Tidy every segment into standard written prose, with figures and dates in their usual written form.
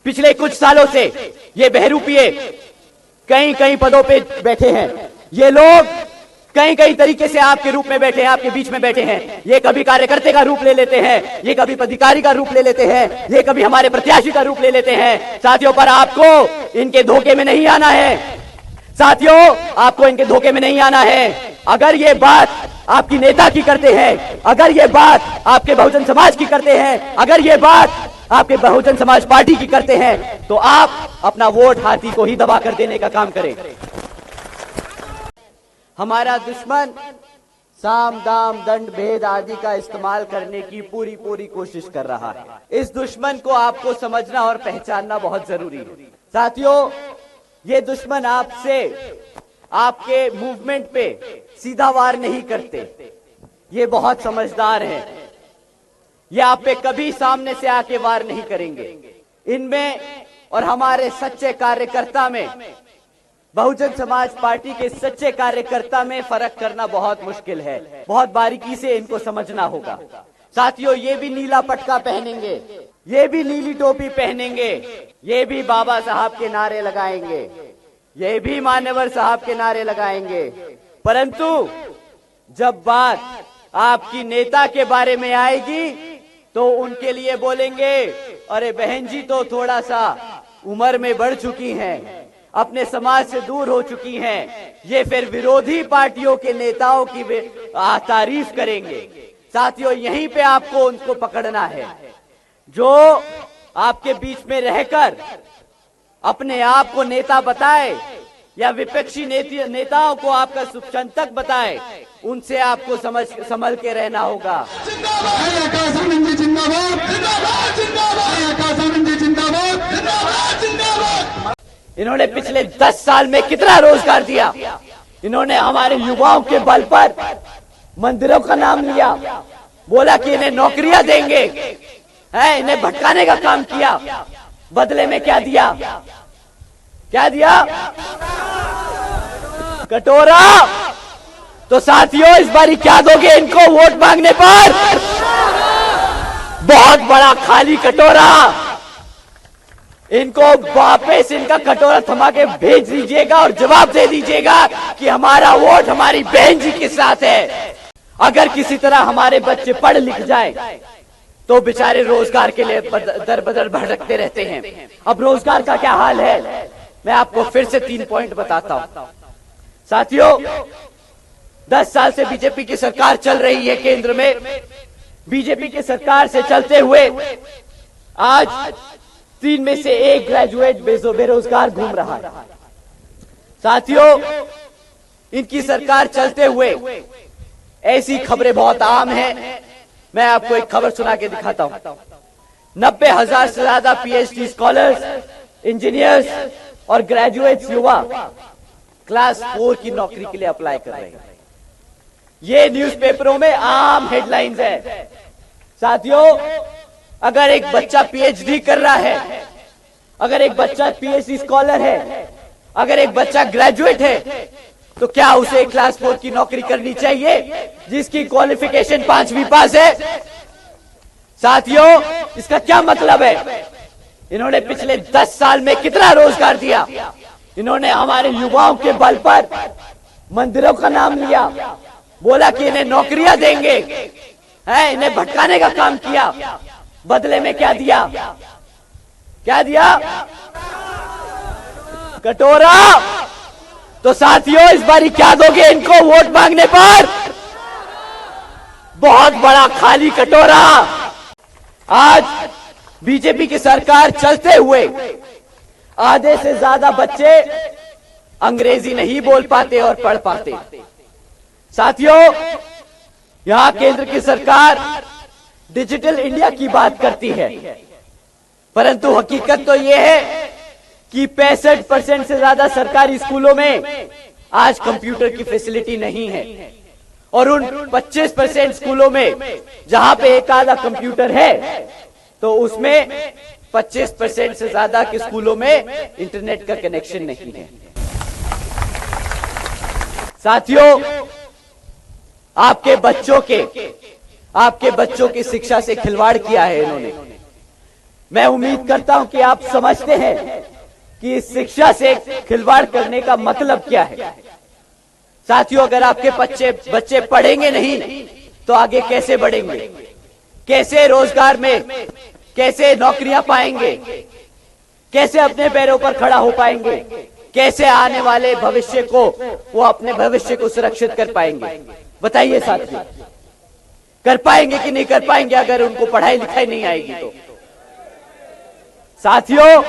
पिछले कुछ सालों से ये बहरूपिये कई कई पदों पे बैठे हैं। ये लोग कई कई तरीके से आपके रूप में बैठे हैं, आपके बीच में बैठे हैं। ये कभी कार्यकर्ता का रूप ले लेते हैं, ये कभी पदाधिकारी का रूप ले लेते हैं, ये कभी हमारे प्रत्याशी का रूप ले लेते हैं। साथियों, पर आपको इनके धोखे में नहीं आना है। साथियों, आपको इनके धोखे में नहीं आना है। अगर ये बात आपकी नेता की करते हैं, अगर ये बात आपके बहुजन समाज की करते हैं, अगर ये बात आपके बहुजन समाज पार्टी की करते हैं, तो आप अपना वोट हाथी को ही दबा कर देने का काम करें। हमारा दुश्मन साम दाम दंड भेद आदि का इस्तेमाल करने की पूरी कोशिश कर रहा है। इस दुश्मन को आपको समझना और पहचानना बहुत जरूरी है। साथियों, ये दुश्मन आपसे, आपके मूवमेंट पे सीधा वार नहीं करते। ये बहुत समझदार है। ये आप पे कभी सामने से आके वार नहीं करेंगे। इनमें और हमारे सच्चे कार्यकर्ता में, बहुजन समाज पार्टी के सच्चे कार्यकर्ता में फर्क करना बहुत मुश्किल है। बहुत बारीकी से इनको समझना होगा। साथियों, ये भी नीला पटका पहनेंगे, ये भी नीली टोपी पहनेंगे, ये भी बाबा साहब के नारे लगाएंगे, ये भी मान्यवर साहब के नारे लगाएंगे। परंतु जब बात आपकी नेता के बारे में आएगी तो उनके लिए बोलेंगे, अरे बहन जी तो थोड़ा सा उम्र में बढ़ चुकी हैं, अपने समाज से दूर हो चुकी हैं। ये फिर विरोधी पार्टियों के नेताओं की तारीफ करेंगे। साथियों, यहीं पे आपको उनको पकड़ना है जो आपके बीच में रहकर अपने आप को नेता बताए या विपक्षी नेताओं को आपका शुभचिंतक बताए। उनसे आपको संभल के रहना होगा। इन्होंने पिछले 10 साल में कितना रोजगार दिया। इन्होंने हमारे युवाओं के बल पर मंदिरों का नाम लिया, बोला कि इन्हें नौकरियां देंगे, है इन्हें भटकाने का काम किया। बदले में क्या दिया? क्या दिया? कटोरा। तो साथियों, इस बारी क्या दोगे इनको वोट मांगने पर? बहुत बड़ा खाली कटोरा। इनको वापस इनका कटोरा थमा के भेज दीजिएगा और जवाब दे दीजिएगा कि हमारा वोट हमारी बहन जी के साथ है। अगर किसी तरह हमारे बच्चे पढ़ लिख जाए तो बेचारे रोजगार के लिए दर बदर भटकते रहते हैं। अब रोजगार का क्या हाल है, मैं आपको फिर से 3 पॉइंट बताता हूं। साथियों, 10 साल से बीजेपी की सरकार चल रही है केंद्र में। बीजेपी की सरकार से चलते हुए आज 3 में से 1 ग्रेजुएट बेरोजगार घूम रहा है। साथियों, इनकी सरकार चलते हुए ऐसी खबरें बहुत आम हैं। मैं आपको एक खबर सुना के दिखाता हूं। 90,000 से ज्यादा पीएचडी स्कॉलर्स, इंजीनियर्स और ग्रेजुएट्स युवा क्लास 4 की नौकरी के लिए अप्लाई कर रहे हैं। ये न्यूज़पेपरों में आम हेडलाइंस है। साथियों, अगर एक बच्चा पीएचडी कर रहा है, अगर एक बच्चा पीएचडी स्कॉलर है, अगर एक बच्चा ग्रेजुएट है, तो क्या उसे क्लास 4 की नौकरी करनी चाहिए जिसकी क्वालिफिकेशन 5वीं पास है? साथियों, इसका क्या मतलब है? इन्होंने पिछले 10 साल में कितना रोजगार दिया। इन्होंने हमारे युवाओं के बल पर मंदिरों का नाम लिया, बोला कि इन्हें नौकरियां देंगे, है इन्हें भटकाने का काम किया। बदले में क्या दिया? क्या दिया? कटोरा। तो साथियों, इस बारी क्या दोगे इनको वोट मांगने पर? बहुत बड़ा खाली कटोरा। आज बीजेपी की सरकार चलते हुए आधे से ज्यादा बच्चे अंग्रेजी नहीं बोल पाते और पढ़ पाते। साथियों, यहां केंद्र की सरकार डिजिटल इंडिया की बात करती है, परंतु हकीकत तो यह है कि 65% से ज्यादा सरकारी स्कूलों में आज कंप्यूटर की फैसिलिटी नहीं है। और उन 25% स्कूलों में जहां पे एक आधा कंप्यूटर है, तो उसमें 25% से ज्यादा के स्कूलों में इंटरनेट का कनेक्शन नहीं है। साथियों, आपके बच्चों की शिक्षा से खिलवाड़ किया है इन्होंने। मैं उम्मीद करता हूं कि आप समझते हैं कि इस शिक्षा से खिलवाड़ करने का मतलब क्या है। साथियों, अगर आपके बच्चे पढ़ेंगे नहीं तो आगे कैसे बढ़ेंगे, कैसे रोजगार में, कैसे नौकरियां पाएंगे, कैसे अपने पैरों पर खड़ा हो पाएंगे, कैसे आने वाले भविष्य को, वो अपने भविष्य को सुरक्षित कर पाएंगे? बताइए साथियों, कर पाएंगे कि नहीं कर पाएंगे अगर उनको पढ़ाई लिखाई नहीं आएगी तो? साथियों,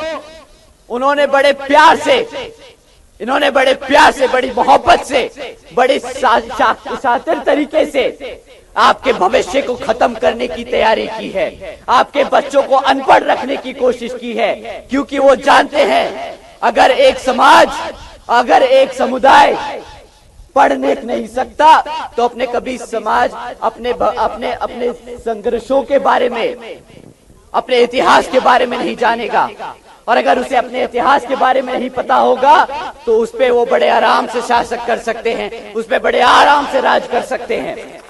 इन्होंने बड़े प्यार से, बड़ी मोहब्बत से, बड़े शातिर तरीके से आपके भविष्य को खत्म करने की तैयारी की है। आपके बच्चों को अनपढ़ रखने की कोशिश की है, क्योंकि वो जानते हैं अगर एक समाज, अगर एक समुदाय पढ़ लिख नहीं सकता तो अपने कभी समाज अपने संघर्षों के बारे में, अपने इतिहास के बारे में नहीं जानेगा। और अगर उसे अपने इतिहास के बारे में नहीं पता होगा तो उस पे वो बड़े आराम से शासन कर सकते हैं, उस पे बड़े आराम से राज कर सकते हैं।